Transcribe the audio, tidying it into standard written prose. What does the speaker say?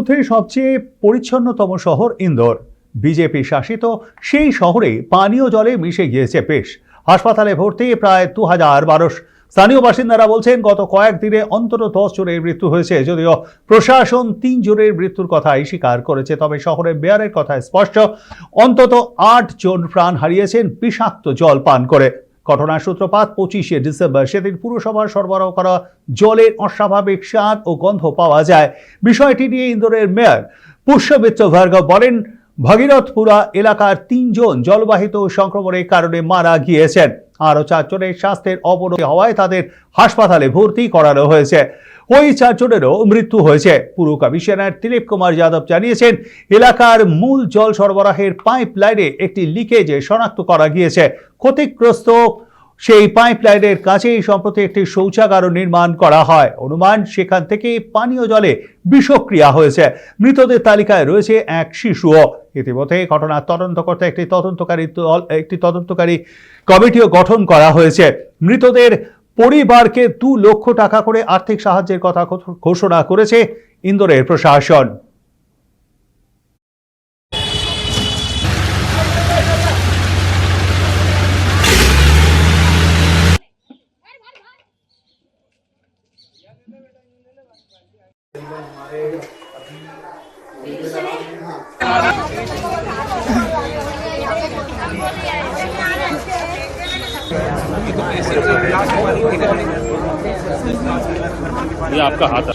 মধ্যে সবচেয়ে পরিচ্ছন্নতম শহর ইন্দোর। বিজেপি শাসিত সেই শহরে পানীয় জলে মিশে গিয়েছে বিষ। হাসপাতালে ভর্তি প্রায় 2000 মানুষ। স্থানীয় বাসিন্দারা বলছেন গত কয়েকদিনে অন্তত 10 জনের মৃত্যু হয়েছে। যদিও প্রশাসন 3 জনের মৃত্যুর কথাই স্বীকার করেছে, তবে শহরের মেয়রের কথা স্পষ্ট, অন্তত 8 জন প্রাণ হারিয়েছেন বিষাক্ত জল পান করে। ঘটনার সূত্রপাত 25শে ডিসেম্বর। সেদিন পুরসভার সরবরাহ করা জলের অস্বাভাবিক স্বাদ ও গন্ধ পাওয়া যায়। বিষয়টি নিয়ে ইন্দোরের মেয়র পুষ্যমিত্র ভার্গব বলেন, ভগীরথপুরা এলাকার 3 জন জলবাহিত সংক্রমণের কারণে মারা গিয়েছেন। আরও 4 জনের স্বাস্থ্যের অবনতি হওয়ায় তাদের হাসপাতালে ভর্তি করানো হয়েছে। ওই 4 জনেরও মৃত্যু হয়েছে। পুর কমিশনার দিলীপ কুমার যাদব জানিয়েছেন, এলাকার মূল জল সরবরাহের পাইপ লাইনে একটি লিকেজে শনাক্ত করা গিয়েছে। ক্ষতিগ্রস্ত সেই পাইপ লাইনের কাছেই সম্প্রতি একটি শৌচাগারও নির্মাণ করা হয়। অনুমান সেখান থেকে পানীয় জলে বিষক্রিয়া হয়েছে। মৃতদের তালিকায় রয়েছে এক শিশুও। ইতিমধ্যে ঘটনার তদন্ত করতে একটি তদন্তকারী কমিটিও গঠন করা হয়েছে। মৃতদের পরিবারকে 2 লক্ষ টাকা করে আর্থিক সাহায্যের কথা ঘোষণা করেছে ইন্দোরের প্রশাসন। ये आपका हाथ